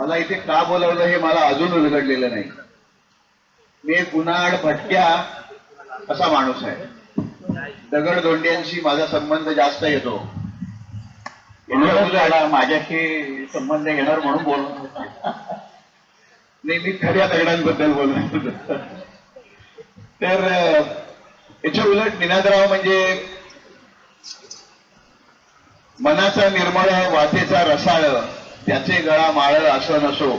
मला इथे का बोलावलं हे मला अजून उलगडलेलं नाही. मी एक उन्हाळ भटक्या असा माणूस आहे. दगडधोंड्यांशी माझा संबंध जास्त येतो. माझ्याशी संबंध येणार म्हणून बोलत होता. नाही, मी खऱ्या दगडांबद्दल बोलत होतो. तर याच्या उलट निनादराव म्हणजे मनाचा निर्मळ, वाटेचा रसाळ, त्याचे गळा माळ असं नसो,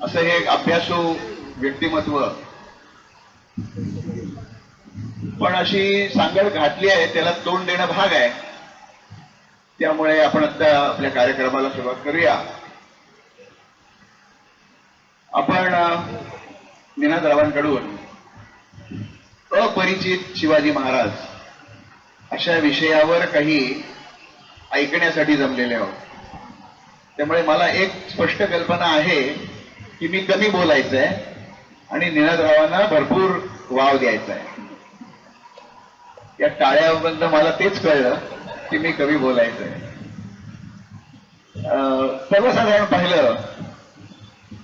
असं हे एक अभ्यासू व्यक्तिमत्व. पण अशी सांगड घातली आहे, त्याला तोंड देणं भाग आहे. त्यामुळे आपण आता आपल्या कार्यक्रमाला सुरुवात करूया. आपण निनादरावांकडून अपरिचित शिवाजी महाराज अशा विषयावर काही ऐकण्यासाठी जमलेले आहोत. त्यामुळे मला एक स्पष्ट कल्पना आहे की मी कमी बोलायचं आहे आणि निनादरावांना भरपूर वाव द्यायचा आहे. या टाळ्याबद्दल मला तेच कळलं की मी कमी बोलायचं आहे. सर्वसाधारण पाहिलं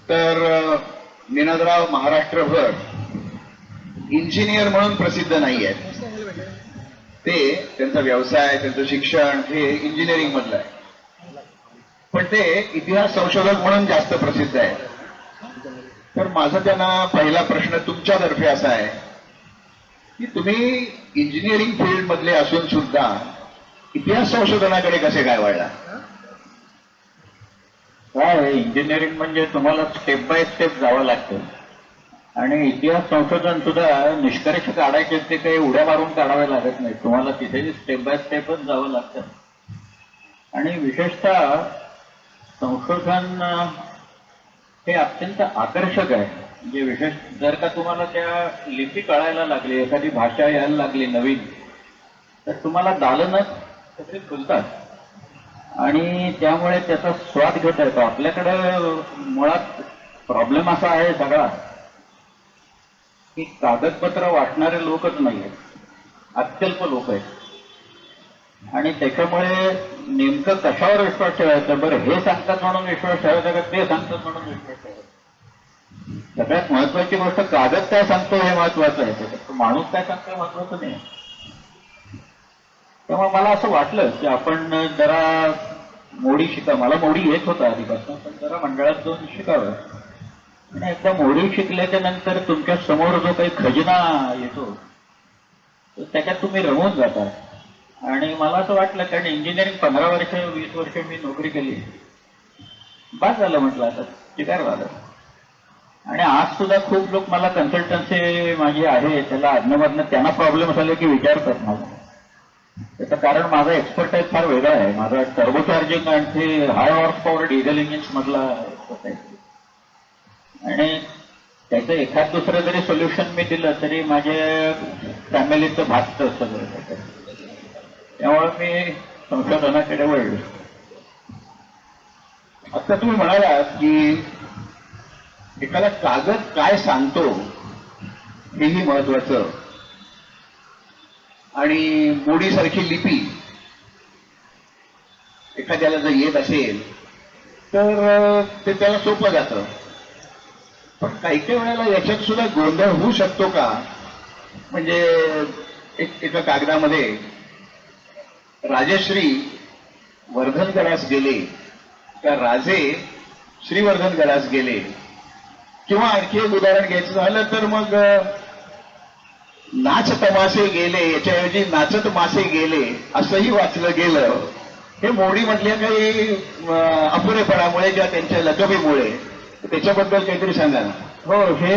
तर निनादराव महाराष्ट्रभर इंजिनियर म्हणून प्रसिद्ध नाही आहेत. ते त्यांचा व्यवसाय, त्यांचं शिक्षण हे इंजिनिअरिंग मधलं आहे. पण ते इतिहास संशोधक म्हणून जास्त प्रसिद्ध आहे. तर माझा त्यांना पहिला प्रश्न तुमच्यातर्फे असा आहे की तुम्ही इंजिनिअरिंग फील्ड मधले असून सुद्धा इतिहास संशोधनाकडे कसे काय वळला? काय इंजिनिअरिंग म्हणजे तुम्हाला स्टेप बाय स्टेप जावं लागतं आणि इतिहास संशोधन सुद्धा निष्कर्ष काढायचे ते काही उड्या मारून काढावे लागत नाही. तुम्हाला तिथे स्टेप बाय स्टेपच जावं लागतं. आणि विशेषतः संशोधन हे अत्यंत आकर्षक आहे. म्हणजे विशेष जर का तुम्हाला त्या लिपी कळायला लागली, एखादी भाषा यायला लागली नवीन, तर तुम्हाला दालनच सगळे खुलतात आणि त्यामुळे त्याचा स्वाद घेता येतो. आपल्याकडं मुळात प्रॉब्लेम असा आहे सगळा की कागदपत्र वाचणारे लोकच नाही आहेत, अत्यल्प लोक आहेत. आणि त्याच्यामुळे नेमकं कशावर विश्वास ठेवायचा? बरं, हे सांगतात म्हणून विश्वास ठेवायचा का ते सांगतात म्हणून विश्वास ठेवायचा? सगळ्यात महत्वाची गोष्ट कागद काय सांगतो हे महत्वाचं आहे, त्याच्यात माणूस काय सांगतो हे महत्वाचं नाही. तेव्हा मला असं वाटलं की आपण जरा मोडी शिका. मला मोडी येत होता आधीपासून, पण जरा मंडळात जाऊन शिकावं. आणि एकदा मोडी शिकल्याच्या नंतर तुमच्या समोर जो काही खजिना येतो तर त्याच्यात तुम्ही रमून जाता. आणि मला असं वाटलं, कारण इंजिनिअरिंग 15 वर्ष 20 वर्ष मी नोकरी केली, बस झालं म्हटलं, आता शिकार झालं. आणि आज सुद्धा खूप लोक मला कन्सल्टन्सी माझी आहे त्याला अधनमधनं त्यांना प्रॉब्लेम झाले की विचारतात मला. त्याचं कारण माझा एक्सपर्टाईज फार वेगळा आहे. माझा टर्बोचार्जिंग आणि हाय हॉर्स पॉवर डिझेल इंजिन्स मधला एक्सपर्टाईज. आणि त्याचं एखाद दुसरं जरी सोल्युशन मी दिलं तरी माझ्या फॅमिलीचं भागतं सगळं. त्यामुळे मी संशोधनाकडे वळलो. आता तुम्ही म्हणालात की एखादा कागद काय सांगतो हेही महत्वाचं, आणि मोडीसारखी लिपी एखाद्याला जर येत असेल तर ते त्याला सोपं जातं. पण काही काही वेळेला याच्यात सुद्धा गोंधळ होऊ शकतो का? म्हणजे एका कागदामध्ये राजश्री वर्धनगडास गेले का राजे श्रीवर्धनगडास गेले, किंवा आणखी एक उदाहरण घ्यायचं झालं तर मग नाच तमाशे गेले याच्याऐवजी नाचत मासे गेले असंही वाचलं गेलं. हे मोडी मधल्या काही अपुरेपणामुळे किंवा त्यांच्या लकबीमुळे, त्याच्याबद्दल काहीतरी सांगा ना. हो, हे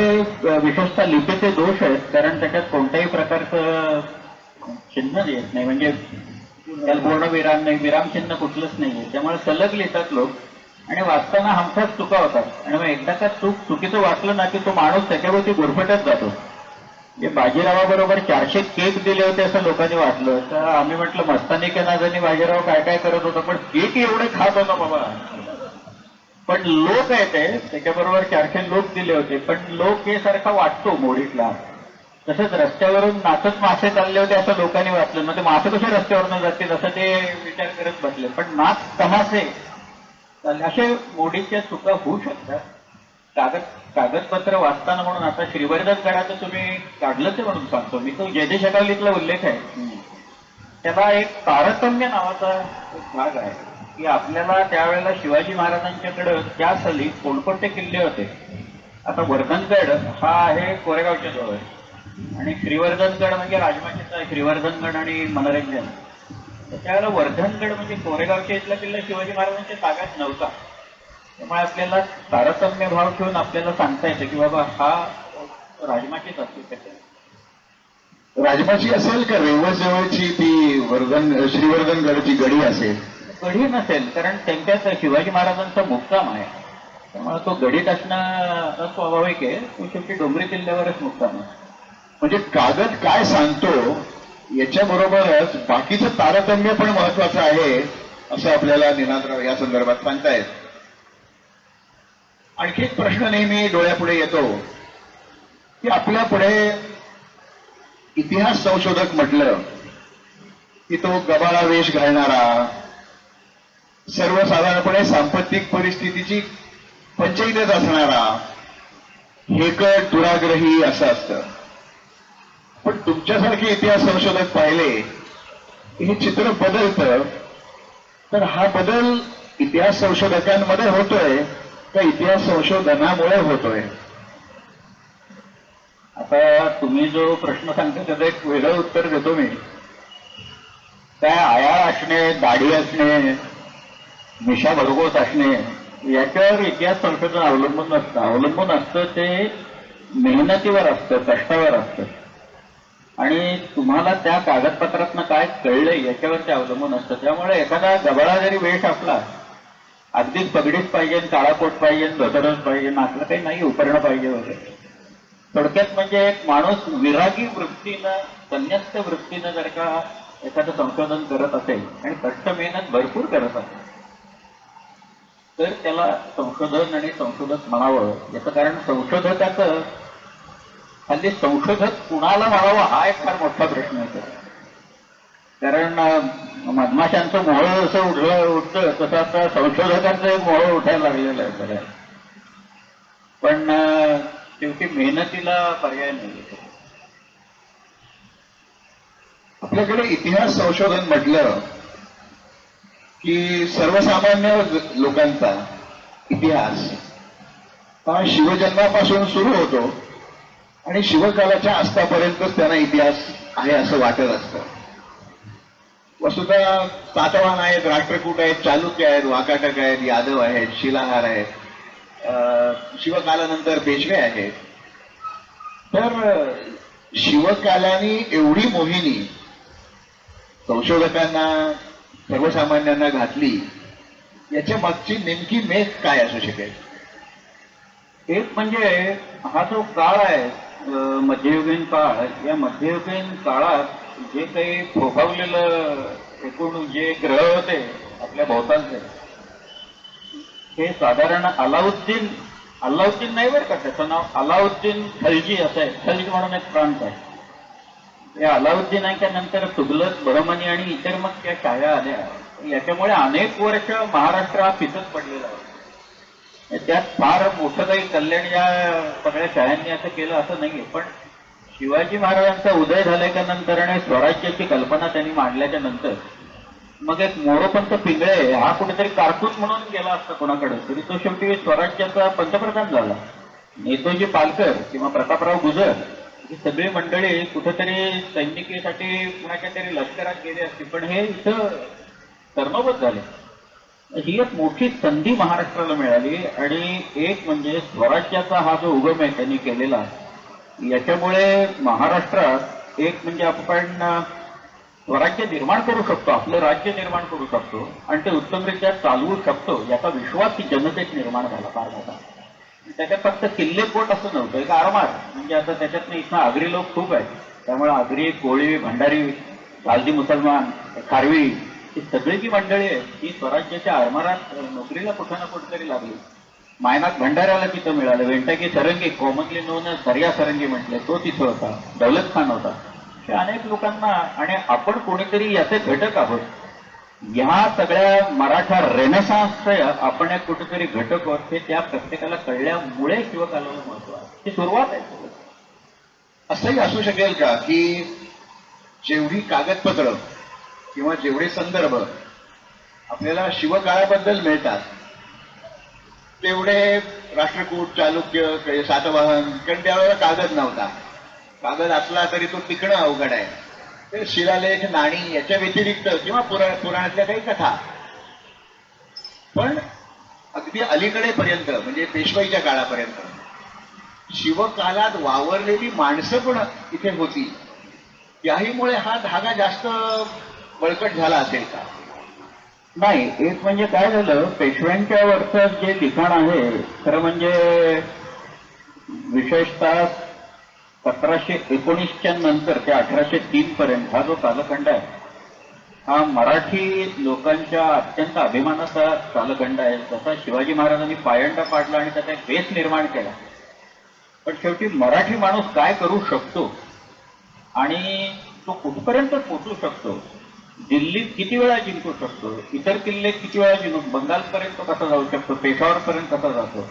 विशेषतः लिपीचे दोष आहेत. कारण त्याच्यात कोणत्याही प्रकारचं चिन्ह येत नाही, म्हणजे त्याला पूर्ण विराम नाही, विरामचिन्ह कुठलंच नाहीये. त्यामुळे सलग लिहितात लोक आणि वाचताना हमखास चुका होतात. आणि मग एकदा का चुकीचं वाचलं ना की तो माणूस त्याच्यावरती गुरफटत जातो. हे बाजीरावाबरोबर 400 केक दिले होते असं लोकांनी वाटलं. तर आम्ही म्हटलं मस्तानी के नादानी बाजीराव काय काय करत होता, पण केक एवढे खात होता बाबा. पण लोक आहे ते, त्याच्याबरोबर 400 लोक दिले होते, पण लोक हे सारखा वाटतो मोडीतला. तसंच रस्त्यावरून नाचत मासे चालले होते असं लोकांनी वाटलं ना, ते मासे कसे रस्त्यावरून जातील असं ते विचार करत बसले. पण नाच तमासे अशा मोडीच्या चुका होऊ शकतात. कागदपत्र वाचताना म्हणून आता श्रीवर्धन गडाचं तुम्ही काढलं ते म्हणून सांगतो मी, तो जय शतावलीतला उल्लेख आहे. त्याला एक तारतम्य नावाचा एक भाग आहे की आपल्याला त्यावेळेला शिवाजी महाराजांच्याकडं त्या साली कोणकोणते किल्ले होते. आता वर्धनगड हा आहे कोरेगावच्या जवळ आणि श्रीवर्धनगड म्हणजे राजमाचीचा श्रीवर्धनगड आणि मनोरंजन. त्यावेळेला वर्धनगड म्हणजे कोरेगावच्या इथला किल्ला शिवाजी महाराजांच्या ताब्यात नव्हता. त्यामुळे आपल्याला तारतम्य भाव ठेवून आपल्याला सांगता येतं की बाबा हा राजमाचीच असू शकेल. राजमाची असेल का रेवस जवळची ती श्रीवर्धनगडची गडी असेल? गडी नसेल, कारण त्यांच्यात शिवाजी महाराजांचा मुक्काम आहे. त्यामुळे तो गडीत असणं अस्वाभाविक आहे. तो शेवटी डोंगरी किल्ल्यावरच मुक्काम आहे. म्हणजे कागद काय सांगतो याच्याबरोबरच बाकीचं तारतम्य पण महत्वाचं आहे असं आपल्याला निनादराव या संदर्भात सांगतायत. आणखी एक प्रश्न नेहमी डोळ्यापुढे येतो की आपल्या पुढे इतिहास संशोधक म्हटलं की तो गबाळा वेश घालणारा, सर्वसाधारणपणे सांपत्तिक परिस्थितीची पंचायतच असणारा, हेकट दुराग्रही असं असतं. पण तुमच्यासारखे इतिहास संशोधक पाहिले हे चित्र बदलतं. तर हा बदल इतिहास संशोधकांमध्ये होतोय का इतिहास संशोधनामुळे होतोय? आता तुम्ही जो प्रश्न सांगता त्याचं एक वेगळं उत्तर देतो मी. काय आयाळ असणे, दाढी असणे, मिशा भरघोस असणे याच्यावर इतिहास संशोधन अवलंबून नसतं. अवलंबून असतं ते मेहनतीवर असतं, कष्टावर असतं आणि तुम्हाला त्या कागदपत्रातनं काय कळलंय याच्यावर ते अवलंबून असतं. त्यामुळे एखादा गबाळा जरी वेश असला, अगदीच पगडीच पाहिजे, काळा कोट पाहिजे, धोतरच पाहिजे, असलं काही नाही, उपरणं पाहिजे वगैरे. थोडक्यात म्हणजे एक माणूस विरागी वृत्तीनं, संन्यस्त वृत्तीनं जर का एखादं संशोधन करत असेल आणि कष्ट मेहनत भरपूर करत असेल तर त्याला संशोधन आणि संशोधक म्हणावं. याचं कारण संशोधकाचं हल्ली संशोधक कुणाला म्हणावं हा एक फार मोठा प्रश्न आहे. कारण मधमाशांचं मोहळ जसं उठतं तसं आता संशोधकांचं मोहळ उठायला लागलेलं आहे सगळ्या. पण शेवटी मेहनतीला पर्याय नाही. आपल्याकडे इतिहास संशोधन म्हटलं की सर्वसामान्य लोकांचा इतिहास हा शिवजन्मापासून सुरू होतो आणि शिवकालाच्या अस्तापर्यंतच त्यांना इतिहास आहे असं वाटत असतं. वस्तुतः सातवाहन आहेत, राष्ट्रकूट आहेत, चालुक्य आहेत, वाकाटक आहेत, यादव आहेत, शिलाहार आहेत, शिवकालानंतर पेशवे आहेत. तर शिवकालानी एवढी मोहिनी संशोधकांना, सर्वसामान्यांना घातली, याच्या मागची नेमकी मेघ काय असू शकेल? एक म्हणजे हा जो काळ आहे मध्ययुगीन काळ, या मध्ययुगीन काळात जे काही फोफावलेलं एकूण जे ग्रह होते आपल्या भोवतालचे, हे साधारण अलाउद्दीन नाही बरं का, त्याचं नाव अलाउद्दीन खलजी असं आहे. खलजी म्हणून एक प्रांत आहे. या अलाउद्दीनाच्या नंतर तुघलक, बहमनी आणि इतर मग त्या शाळा आल्या. याच्यामुळे अनेक वर्ष महाराष्ट्र हा पिचत पडलेला आहे. त्यात फार मोठं काही कल्याण या सगळ्या शाळांनी असं केलं असं नाहीये. पण शिवाजी महाराजांचा उदय झाल्याच्या नंतर आणि स्वराज्याची कल्पना त्यांनी मांडल्याच्या नंतर मग एक मोरोपंत पिंगळे हा कुठेतरी कारकून म्हणून गेला असता कोणाकडे तरी, तो शेवटी स्वराज्याचा पंतप्रधान झाला. नेतोजी पालकर किंवा प्रतापराव गुजर ही सगळी मंडळी कुठेतरी सैनिकीसाठी कुणाच्या तरी लष्करात गेली असती, पण हे इथं कर्मबद्ध झाले. ही एक मोठी संधी महाराष्ट्राला मिळाली. आणि एक म्हणजे स्वराज्याचा हा जो उगम आहे त्यांनी केलेला, याच्यामुळे महाराष्ट्रात एक म्हणजे आपण स्वराज्य निर्माण करू शकतो, आपलं राज्य निर्माण करू शकतो आणि ते उत्तमरित्या चालवू शकतो याचा विश्वास ही जनतेत निर्माण झाला फार मोठा. त्याच्यात फक्त किल्ले कोट असं नव्हतं, एक आरमार म्हणजे आता त्याच्यातनं इथं आगरी लोक खूप आहेत. त्यामुळे आगरी, कोळी, भंडारी, गालजी मुसलमान, खारवी ही सगळी जी मंडळी आहे ती स्वराज्याच्या आरमारात नोकरीला कुठं ना कुठेतरी लागली. मायनाथ भंडाऱ्याला तिथं मिळालं. वेंटकी सरंगी, कॉमनली नोन दर्या सरंगी म्हटले, तो तिथं होता. दौलत खान होता. अशा अनेक लोकांना, आणि आपण कोणीतरी याचे घटक आहोत. ह्या सगळ्या मराठा रेनेसान्सचे आपण एक कुठेतरी घटक आहोत, हे त्या प्रत्येकाला कळल्यामुळे शिवकालाला महत्व आहे. ही सुरुवात आहे. असंही असू शकेल का की जेवढी कागदपत्र किंवा जेवढे संदर्भ आपल्याला शिवकाळाबद्दल मिळतात तेवढे राष्ट्रकूट, चालुक्य, सातवाहन, कारण त्यावेळेला कागद नव्हता. कागद असला तरी तो टिकणं अवघड आहे. तर शिलालेख, नाणी याच्या व्यतिरिक्त किंवा पुराणातल्या काही कथा. पण अगदी अलीकडेपर्यंत म्हणजे पेशवाईच्या काळापर्यंत शिवकालात वावरलेली माणसं पण इथे होती. याहीमुळे हा धागा जास्त बळकट झाला असेल का? नाही, एक म्हणजे काय झालं, पेशव्यांच्या वरचं जे लिखाण आहे खरं म्हणजे विशेषतः 1719च्या नंतर ते 1803 पर्यंत हा जो कालखंड आहे हा मराठी लोकांच्या अत्यंत अभिमानाचा कालखंड आहे. जसा शिवाजी महाराजांनी पायंडा पाडला आणि त्याचा एक बेस निर्माण केला, पण शेवटी मराठी माणूस काय करू शकतो आणि तो कुठपर्यंत पोचू शकतो, दिल्लीत किती वेळा जिंकू शकतो, इतर किल्ले किती वेळा जिंकू, बंगालपर्यंत कसा जाऊ शकतो, पेशावरपर्यंत कसा जातो,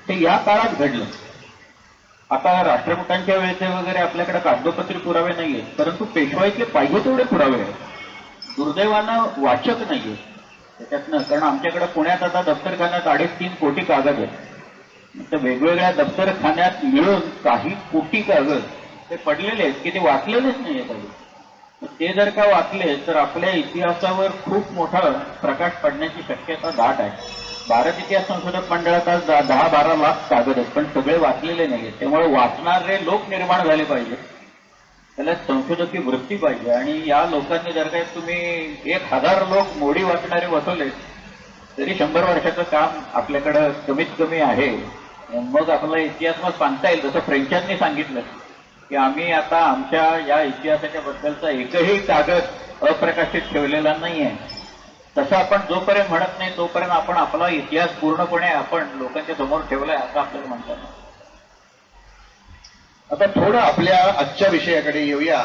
ते या काळात घडलं. आता राष्ट्रकुटांच्या वेळेचे वगैरे आपल्याकडे कागदोपत्री पुरावे नाहीये, परंतु पेशवाईतले पाहिजे तेवढे पुरावे आहेत. दुर्दैवानं वाचक नाहीये त्याच्यातनं, कारण आमच्याकडे पुण्यात आता दफ्तरखान्यात 2.5-3 कोटी कागद आहेत. तर वेगवेगळ्या दफ्तरखान्यात मिळून काही कोटी कागद ते पडलेले आहेत की ते वाचलेलेच नाहीये काही. ते जर का वाचले तर आपल्या इतिहासावर खूप मोठा प्रकाश पडण्याची शक्यता दाट आहे. भारत इतिहास संशोधक मंडळात आज 10-12 लाख कागद आहेत, पण सगळे वाचलेले नाहीत. त्यामुळे वाचणारे लोक निर्माण झाले पाहिजे, त्याला संशोधकी वृत्ती पाहिजे. आणि या लोकांनी जर काही तुम्ही 1000 लोक मोडी वाचणारे बसवले तरी 100 वर्षाचं काम आपल्याकडं कमीत कमी आहे. मग आपला इतिहास मग सांगता येईल. जसं फ्रेंचांनी सांगितलं की आम्ही आता आमच्या या इतिहासाच्या बद्दलचा एकही कागद अप्रकाशित ठेवलेला नाहीये, तसं आपण जोपर्यंत म्हणत नाही तोपर्यंत आपण आपला इतिहास पूर्णपणे आपण लोकांच्या समोर ठेवलाय असं आपल्याला म्हणतात. आता थोडं आपल्या आजच्या विषयाकडे येऊया.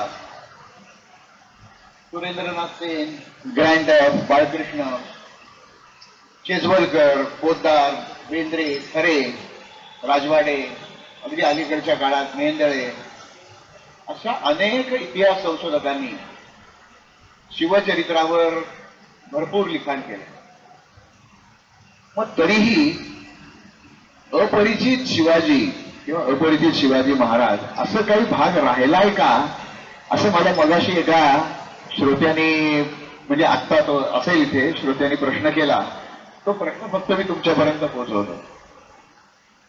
सुरेंद्रनाथ सेन, ग्रँड बाळकृष्ण, चेजवलकर, पोद्दार, बेंद्रे, खरे, राजवाडे, अगदी अलीकडच्या काळात मेहेंदळे, अशा अनेक इतिहास संशोधकांनी शिवचरित्रावर भरपूर लिखाण केले. मग तरीही अपरिचित शिवाजी किंवा अपरिचित शिवाजी महाराज असं काही भाग राहिलाय का, असं मला मगाशी एका श्रोत्यांनी, म्हणजे आत्ता तो असेल इथे, श्रोत्यांनी प्रश्न केला. तो प्रश्न फक्त मी तुमच्यापर्यंत पोहोचवतो.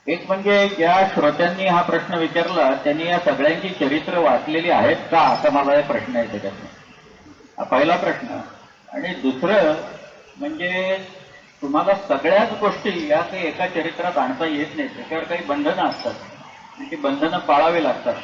एक म्हणजे ज्या श्रोत्यांनी हा प्रश्न विचारला त्यांनी या सगळ्यांची चरित्र वाचलेली आहेत का, असा मला प्रश्न आहे त्याच्यातनं. हा पहिला प्रश्न. आणि दुसरं म्हणजे तुम्हाला सगळ्याच गोष्टी या काही एका चरित्रात आणता येत नाहीत. त्याच्यावर काही बंधनं असतात आणि ती बंधनं पाळावी लागतात.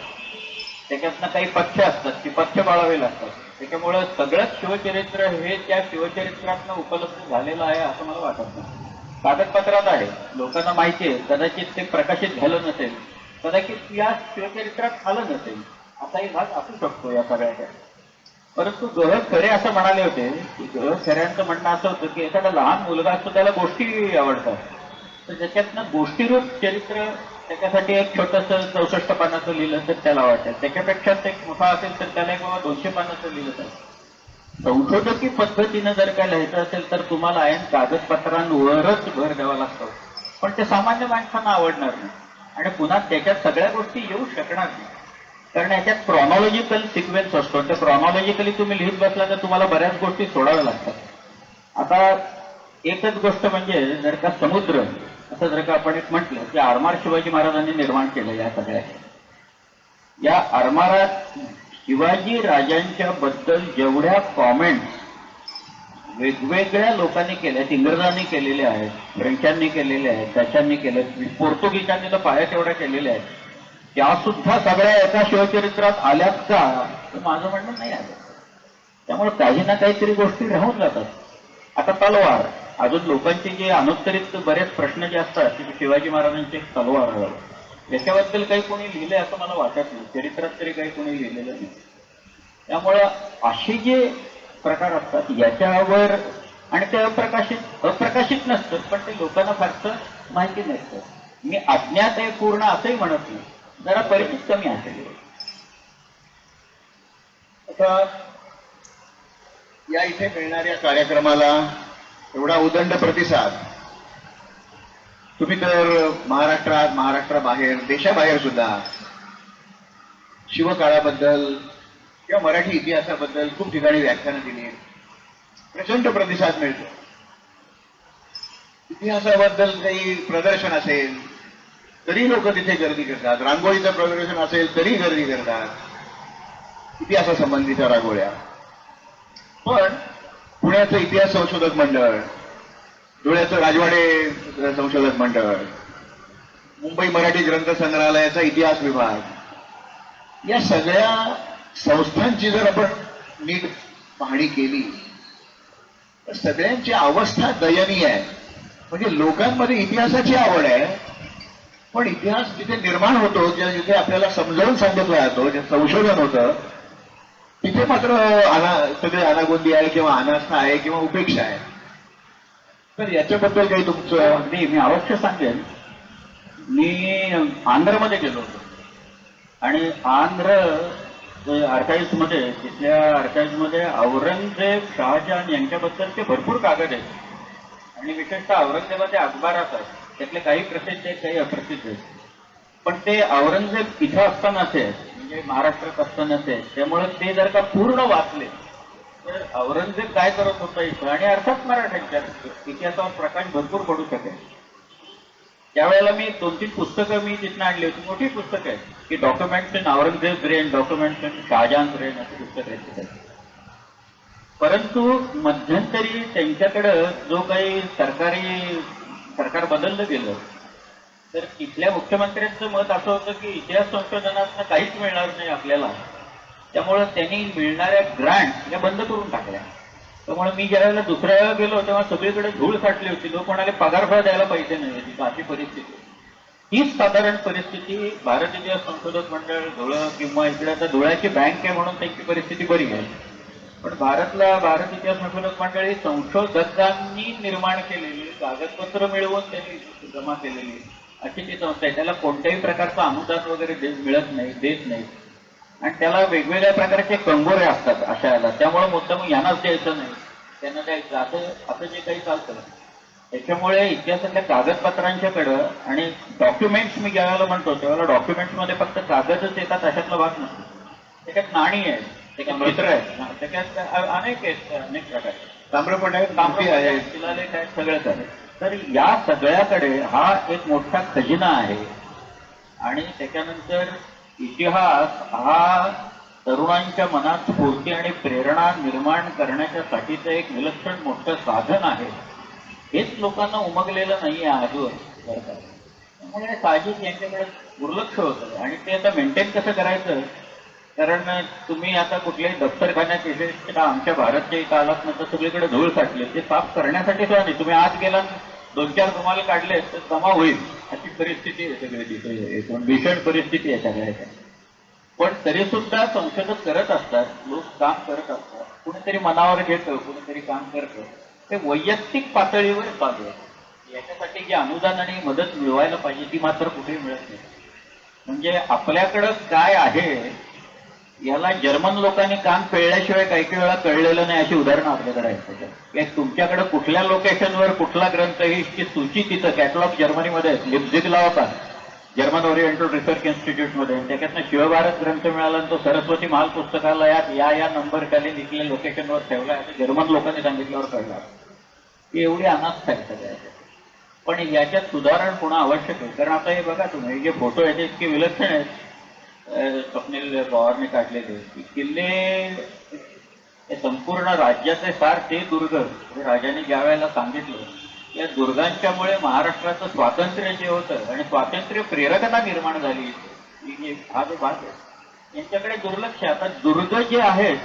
त्याच्यातनं काही पथ्य असतात, ती पथ्य पाळावी लागतात. त्याच्यामुळं सगळंच शिवचरित्र हे त्या शिवचरित्रातनं उपलब्ध झालेलं आहे असं मला वाटत नाही. कागदपत्रात आहे, लोकांना माहिती आहे, कदाचित ते प्रकाशित झालं नसेल, कदाचित या शिवचरित्रात आलं नसेल, असाही भाग असू शकतो या सगळ्याच्या. परंतु गह खरे असं म्हणाले होते की गह खऱ्यांचं म्हणणं असं होतं की एखादा लहान मुलगा असतो त्याला गोष्टी आवडतात, तर त्याच्यातनं गोष्टीरूप चरित्र त्याच्यासाठी एक छोटंसं 64 पानाचं लिहिलं तर त्याला वाटेल, त्याच्यापेक्षा ते मोठा असेल तर त्याला एक बाबा 200 पानाचं लिहिलं तर. संशोधकी पद्धतीनं जर काय लिहायचं असेल तर तुम्हाला ऐन कागदपत्रांवरच भर द्यावा लागतो, पण ते सामान्य माणसांना आवडणार नाही आणि पुन्हा त्याच्यात सगळ्या गोष्टी येऊ शकणार नाही. कारण याच्यात क्रोनॉलॉजिकल सिक्वेन्स असतो, तर क्रोनॉलॉजिकली तुम्ही लिहित बसला तर तुम्हाला बऱ्याच गोष्टी सोडाव्या लागतात. आता एकच गोष्ट म्हणजे जर का समुद्र असं जर का आपण एक म्हटलं की आरमार शिवाजी महाराजांनी निर्माण केलं, या सगळ्या या आरमारात शिवाजी राजांच्या बद्दल जेवढ्या कॉमेंट्स वेगवेगळ्या लोकांनी केल्या, इंग्रजांनी केलेले आहेत, फ्रेंचांनी केलेले आहेत, डचांनी केले, पोर्तुगीजांनी तर पाया तेवढ्या केलेल्या आहेत, त्या सुद्धा सगळ्या एका शिवचरित्रात आल्यात का, तर माझं म्हणणं नाही आलं. त्यामुळे काही ना काहीतरी गोष्टी राहून जातात. आता तलवार, अजून लोकांचे जे अनुत्तरित बरेच प्रश्न जे असतात की शिवाजी महाराजांची एक तलवार याच्याबद्दल काही कोणी लिहिलंय असं मला वाटत नाही, चरित्रात तरी काही कोणी लिहिलेलं नाही. त्यामुळं अशी जे प्रकार असतात याच्यावर, आणि ते अप्रकाशित नसतं, पण ते लोकांना फारसं माहिती नसतं. मी अज्ञात आहे पूर्ण असंही म्हणत नाही, जरा परिचित कमी असेल. आता या इथे मिळणाऱ्या कार्यक्रमाला एवढा उदंड प्रतिसाद, तुम्ही तर महाराष्ट्रात, महाराष्ट्राबाहेर, देशाबाहेर सुद्धा शिवकाळाबद्दल किंवा मराठी इतिहासाबद्दल खूप ठिकाणी व्याख्यानं दिली, प्रचंड प्रतिसाद मिळतो. इतिहासाबद्दल काही प्रदर्शन असेल तरी लोक तिथे गर्दी करतात, रांगोळीचं प्रदर्शन असेल तरी गर्दी करतात, इतिहासासंबंधीच्या रांगोळ्या. पण पुण्याचं इतिहास संशोधक मंडळ, धुळ्याचं राजवाडे संशोधक मंडळ, मुंबई मराठी ग्रंथ संग्रहालयाचा इतिहास विभाग, या सगळ्या संस्थांची जर आपण नीट पाहणी केली तर सगळ्यांची अवस्था दयनीय आहे. म्हणजे लोकांमध्ये इतिहासाची आवड आहे, पण इतिहास जिथे निर्माण होतो, जिथे आपल्याला समजावून सांगितला जातो, जे संशोधन होतं, तिथे मात्र सगळे अनागोंदी आहे किंवा अनास्था आहे किंवा उपेक्षा आहे. तर याच्याबद्दल काही तुमचं? अगदी मी अवश्य सांगेन. मी आंध्रमध्ये गेलो होतो आणि आंध्र आर्काईव्हमध्ये, तिथल्या आर्काईव्हमध्ये औरंगजेब, शहाजहान यांच्याबद्दलचे भरपूर कागद आहेत, आणि विशेषतः औरंगजेबाच्या अखबार असतात, त्यातले काही प्रसिद्ध आहेत, काही अप्रसिद्ध आहेत. पण ते औरंगजेब इथं असतानाचे आहेत, म्हणजे महाराष्ट्रात असतानाचे आहेत. त्यामुळे ते जर का पूर्ण वाचले तर औरंगजेब काय करत होता इथं, आणि अर्थात मराठ्यांच्या इतिहासावर प्रकाश भरपूर पडू शकेल. त्यावेळेला मी 2-3 पुस्तकं मी तिथनं आणली होती, मोठी पुस्तकं आहेत की documents in Aurangzeb rain, documents in Shahjahan rain, अशी पुस्तकं आहेत तिथे. परंतु मध्यंतरी त्यांच्याकडं जो काही सरकार बदललं गेलं, तर तिथल्या मुख्यमंत्र्यांचं मत असं होतं की इतिहास संशोधनात काहीच मिळणार नाही आपल्याला, त्यामुळं त्यांनी मिळणाऱ्या ग्रँट या बंद करून टाकल्या. त्यामुळे मी ज्यावेळेला दुसऱ्या वेळा गेलो तेव्हा सगळीकडे धूळ साठली होती, लोक म्हणाले पगारफळ द्यायला पैसे नाही, अशी परिस्थिती. हीच साधारण परिस्थिती भारत इतिहास संशोधक मंडळ धुळं किंवा इकडे आता धुळ्याची बँक आहे म्हणून त्यांची परिस्थिती बरी आहे. पण भारत इतिहास संशोधक मंडळ ही संशोधकांनी निर्माण केलेली, कागदपत्र मिळवून त्यांनी जमा केलेली अशी ती संस्था आहे. त्याला कोणत्याही प्रकारचं अनुदान वगैरे मिळत नाही, देत नाही, आणि त्याला वेगवेगळ्या प्रकारचे कंगोरे असतात अशाला. त्यामुळे मुद्दाम यांनाच द्यायचं नाही, त्यांना द्यायचं, असं जे काही चालतं. त्याच्यामुळे इतिहासातल्या कागदपत्रांच्याकडं आणि डॉक्युमेंट्स, मी ज्यावेळेला म्हणतो त्यावेळेला डॉक्युमेंट्समध्ये फक्त कागदच येतात अशातला भाग नसतो. त्याच्यात नाणी आहेत, त्याच्यात चित्र आहेत, त्याच्यात अनेक प्रकार, ताम्रपट आहेत, शिलालेख आहेत, सगळंच आहे. तर या सगळ्याकडे हा एक मोठा खजिना आहे. आणि त्याच्यानंतर इतिहास हा तरुणांच्या मनात स्फूर्ती आणि प्रेरणा निर्माण करण्याच्यासाठीचं एक विलक्षण मोठं साधन आहे. हेच लोकांना उमगलेलं नाही आहे आजवर. त्यामुळे साहजिक यांच्याकडे दुर्लक्ष होतं, आणि ते आता मेंटेन कसं करायचं. कारण तुम्ही आता कुठल्याही दफ्तरखान्यात येथे आमच्या भारतच्या इथं आलात ना, तर सगळीकडे धूळ साठले, ते साफ करण्यासाठी सुद्धा नाही. तुम्ही आत गेलात, 2-4 रुमाल काढले तर जमा होईल अशी परिस्थिती आहे सगळी तिथे, भीषण परिस्थिती आहे सगळ्याच्या. पण तरी सुद्धा संशोधक करत असतात, लोक काम करत असतात, कुणीतरी मनावर घेतं, कुणीतरी काम करतं. ते वैयक्तिक पातळीवर चालू आहे. याच्यासाठी जी अनुदान आणि मदत मिळवायला पाहिजे ती मात्र कुठेही मिळत नाही. म्हणजे आपल्याकडं काय आहे याला जर्मन लोकांनी काम पेळल्याशिवाय काही काही वेळा कळलेलं नाही, अशी उदाहरणं आपल्याकडे आहेत. तुमच्याकडे कुठल्या लोकेशनवर कुठला ग्रंथ ही सूची तिथं कॅटलॉग जर्मनीमध्ये लिप्झिगला होता, जर्मन ओरिएंटल रिसर्च इन्स्टिट्यूटमध्ये. त्याच्यातनं शिवभारत ग्रंथ मिळाला, तो सरस्वती महाल पुस्तकालयात या नंबर खाली लिखलेल्या लोकेशनवर ठेवला, असं जर्मन लोकांनी सांगितल्यावर कळलं. ही एवढी अनास्था आहे सगळ्याच्या. पण याच्यात सुधारण होणं आवश्यक आहे. कारण आता हे बघा तुम्ही, जे फोटो आहेत इतके विलक्षण आहेत, स्वप्नील पवारने काढलेले की किल्ले, संपूर्ण राज्याचे सार ते दुर्ग, राजाने ज्या वेळेला सांगितलं, या दुर्गांच्यामुळे महाराष्ट्राचं स्वातंत्र्य जे होतं आणि स्वातंत्र्य प्रेरकता निर्माण झाली, हा जो भाग आहे यांच्याकडे दुर्लक्ष. आता दुर्ग जे आहेत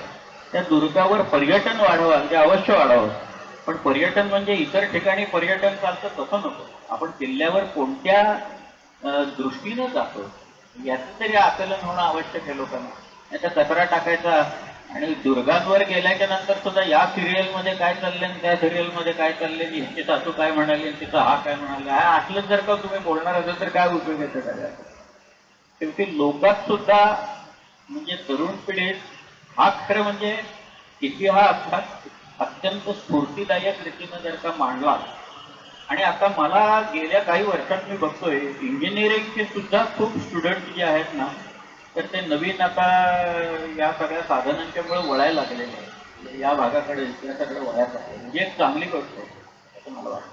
त्या दुर्गावर पर्यटन वाढवाल, ते अवश्य वाढावं. पण पर्यटन म्हणजे इतर ठिकाणी पर्यटन चालतं तसं नको. आपण किल्ल्यावर कोणत्या दृष्टीनं जातो याचं तरी आकलन होणं आवश्यक आहे लोकांना. याचा कचरा टाकायचा आणि दुर्गांवर गेल्याच्या नंतर सुद्धा या सिरियलमध्ये काय चाललंय आणि त्या सिरियलमध्ये काय चाललंय, हिची सासू काय म्हणाली आणि तिचा हा काय म्हणाला, हा असलं जर का तुम्ही बोलणार असेल तर काय उपयोग येतो सगळ्या. शेवटी लोकात सुद्धा म्हणजे तरुण पिढीत हा खरं म्हणजे इतिहास हा अत्यंत स्फूर्तिदायक रीतीनं जर का मांडला. आणि आता मला गेल्या काही वर्षात मी बघतोय इंजिनिअरिंगचे सुद्धा खूप स्टुडंट जे आहेत ना, तर ते नवीन आता या सगळ्या साधनांच्यामुळे वळायला लागलेले आहे, या भागाकडे इतिहासाकडे वळायला लागले, म्हणजे एक चांगली गोष्ट आहे असं मला वाटतं.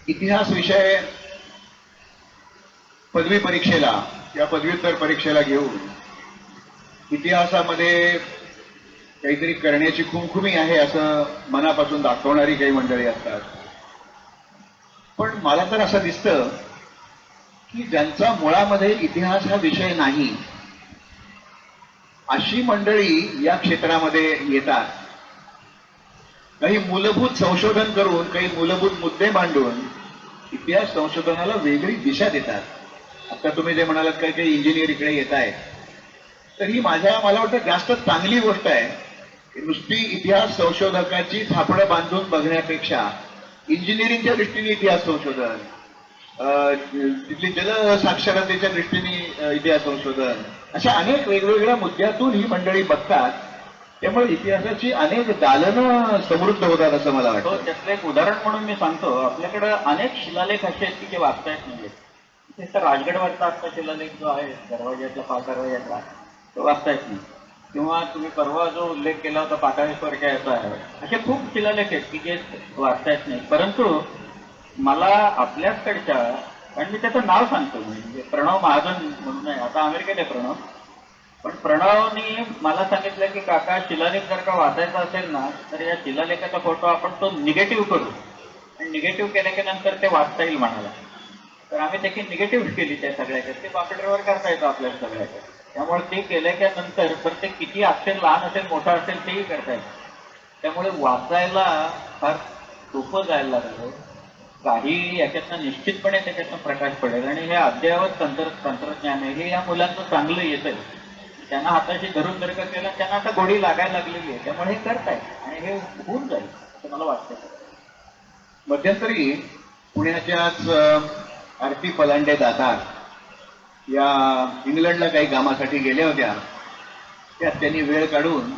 इतिहास विषय पदवी परीक्षेला या पदव्युत्तर परीक्षेला घेऊन इतिहासामध्ये काहीतरी करण्याची खुमखुमी आहे असं मनापासून दाखवणारी काही मंडळी असतात. पण मला तर असं दिसतं की ज्यांचा मुळामध्ये इतिहास हा विषय नाही अशी मंडळी या क्षेत्रामध्ये येतात. काही मूलभूत संशोधन करून काही मूलभूत मुद्दे मांडून इतिहास संशोधनाला वेगळी दिशा देतात. आता तुम्ही जे म्हणालात काही इंजिनियर इकडे येत आहेत, तर ही मला वाटतं जास्त चांगली गोष्ट आहे. नुसती इतिहास संशोधकाची थापडं बांधून बघण्यापेक्षा इंजिनिअरिंगच्या दृष्टीने इतिहास संशोधन, तिथली जलसाक्षरतेच्या दृष्टीने इतिहास संशोधन, अशा अनेक वेगवेगळ्या मुद्द्यातून ही मंडळी बघतात. त्यामुळे इतिहासाची अनेक दालनं समृद्ध होतात असं मला वाटतं. त्यातलं एक उदाहरण म्हणून मी सांगतो, आपल्याकडे अनेक शिलालेख असे आहेत की जे वाचता येत नाही. तर राजगडवरचा आजचा शिलालेख जो आहे दरवाज्यातला, पाच दरवाज्यातला, तो वाचता येत नाही. किंवा तुम्ही परवा जो उल्लेख केला होता पाताळेश्वरच्या याचा आहे, असे खूप शिलालेख आहेत की जे वाचता येत नाही. परंतु मला आपल्याचकडच्या, आणि मी त्याचं नाव सांगतो, म्हणजे प्रणव महाजन म्हणून आहे, आता अमेरिकेत आहे प्रणव, पण प्रणवनी मला सांगितलं की काका शिलालेख जर का वाचायचा असेल ना, तर या शिलालेखाचा फोटो आपण तो निगेटिव्ह करू, आणि निगेटिव्ह केल्याच्या नंतर ते वाचता येईल म्हणाला. तर आम्ही त्याची निगेटिव्ह केली त्या सगळ्याच्या, ते कॉम्प्युटरवर करता येतं आपल्या सगळ्याच्या. त्यामुळे ते केल्याच्या नंतर तर ते किती अक्षर लहान असेल मोठं असेल तेही करता येतं. त्यामुळे वाचायला फार सोपं जायला लागलं. काही याच्यातनं निश्चितपणे त्याच्यातनं प्रकाश पडेल. आणि हे अद्ययावत तंत्रज्ञान आहे, हे या मुलांचं चांगलं येतंय. त्यांना हाताशी धरून जर का केलं, त्यांना आता गोडी लागायला लागलेली आहे. त्यामुळे हे करतायत आणि हे होऊन जाईल असं मला वाटतं. मध्यंतरी पुण्याच्याच आरती पलांडे दातार या इंग्लंडला काही कामासाठी गेल्या होत्या. त्यात त्यांनी वेळ काढून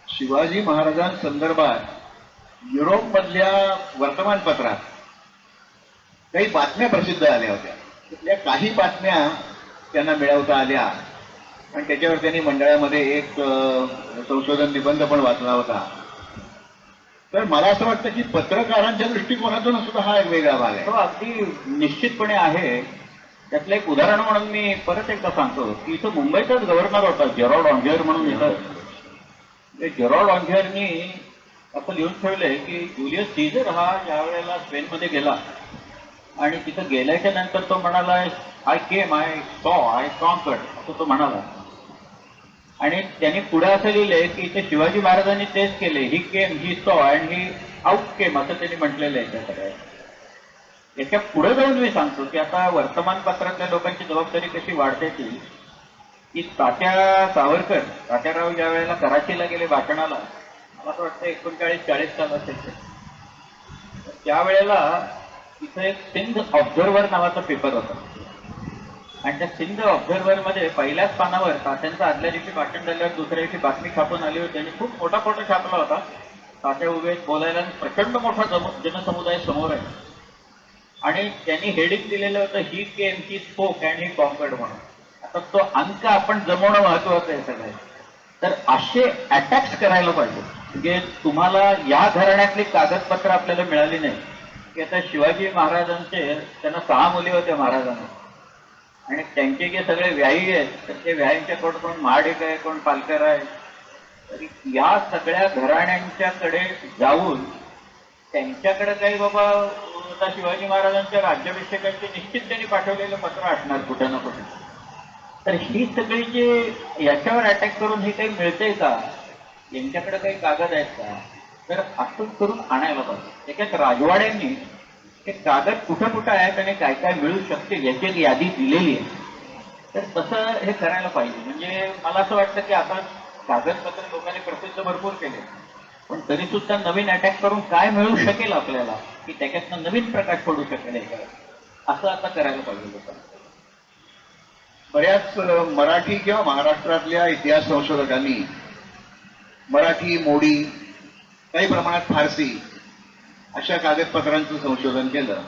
शिवाजी महाराजांसंदर्भात युरोपमधल्या वर्तमानपत्रात काही बातम्या प्रसिद्ध आल्या होत्या. त्यातल्या काही बातम्या त्यांना मिळवता आल्या आणि त्याच्यावर त्यांनी मंडळामध्ये एक संशोधन निबंध पण वाचला होता. तर मला असं वाटतं की पत्रकारांच्या दृष्टिकोनातून सुद्धा हा एक वेगळा भाग आहे. तो अगदी निश्चितपणे आहे. त्यातलं एक उदाहरण म्हणून मी परत एकदा सांगतो की इथं मुंबईचाच गव्हर्नर होता जेरॉड ऑन्झियर म्हणून. इथं जेरॉड ऑन्झियरनी असं लिहून ठेवलंय की जुलियस सीझर हा ज्या वेळेला स्पेनमध्ये गेला आणि तिथं गेल्याच्या नंतर तो म्हणाला, I came, I saw, I conquered, असं तो म्हणाला. आणि त्यांनी पुढे असं लिहिलंय की इथे शिवाजी महाराजांनी तेच केले, ही came, he saw and he out केम, असं त्यांनी म्हटलेलं आहे. त्या सगळ्या याच्या पुढे जाऊन मी सांगतो की आता वर्तमानपत्रातल्या लोकांची जबाबदारी कशी वाढते ती, की तात्याराव ज्या वेळेला कराचीला गेले भाषणाला, मला असं वाटतं 39-40 साल असेल, त्यावेळेला इथं एक सिंध ऑब्झर्व्हर नावाचा पेपर होता. आणि त्या सिंध ऑब्झर्व्हरमध्ये पहिल्याच पानावर तात्यांचं आदल्या दिवशी भाषण झाल्यावर दुसऱ्या दिवशी बातमी छापून आली होती आणि खूप मोठा फोटो छापला होता. तात्या उभे बोलायला, प्रचंड मोठा जनसमुदाय समोर आहे. आणि त्यांनी हेडिंग दिलेलं होतं, he came, he spoke and he conquered म्हणून. आता तो अंक आपण जमवणं महत्वाचं आहे सगळं. तर असे अटॅक्स करायला पाहिजे. म्हणजे तुम्हाला या घराण्यातली कागदपत्र आपल्याला मिळाली नाही की आता शिवाजी महाराजांचे, त्यांना 6 मुली होत्या महाराजांना, आणि त्यांचे जे सगळे व्याही आहेत तर ते व्याहींच्या कोण महाडिक आहे, कोण पालकर आहे. तरी या सगळ्या घराण्यांच्याकडे जाऊन त्यांच्याकडे काही बाबा आता शिवाजी महाराजांच्या राज्याभिषेकाचे निश्चित त्यांनी पाठवलेलं पत्र असणार कुठे ना कुठे. तर ही सगळी जे याच्यावर अटॅक करून हे काही मिळतंय का, यांच्याकडे काही कागद आहेत का, तर असं करून आणायला पाहिजे. त्याच्यात राजवाड्यांनी हे कागद कुठं कुठं आहेत आणि काय काय मिळू शकते याची यादी दिलेली आहे. तर तसं हे करायला पाहिजे. म्हणजे मला असं वाटतं की आता कागदपत्र लोकांनी प्रसिद्ध भरपूर केले, पण तरी सुद्धा नवीन अटॅक करून काय मिळू शकेल आपल्याला, की त्याच्यातनं नवीन प्रकाश पडू शकेल याच्यावर, असं आता करायला पाहिजे लोकांना. बऱ्याच मराठी किंवा महाराष्ट्रातल्या इतिहास संशोधकांनी मराठी, मोडी, काही प्रमाणात फारसी अशा कागदपत्रांचं संशोधन केलं.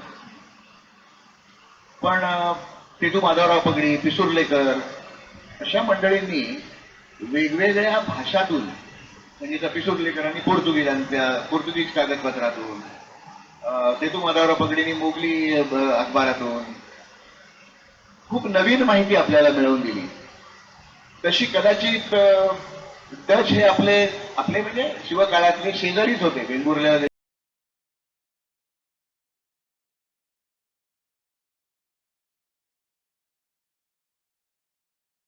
पण पेटू माधवराव पगडी, पिसुर्लेकर अशा मंडळींनी वेगवेगळ्या भाषातून, म्हणजे त्या पिसुर्लेकरांनी पोर्तुगीज कागदपत्रातून, सेतू माधवराव पगडींनी मोगली अखबारातून खूप नवीन माहिती आपल्याला मिळवून दिली. तशी कदाचित डच हे आपले आपले म्हणजे शिवकाळातले शेजारीच होते. वेंगुर्ला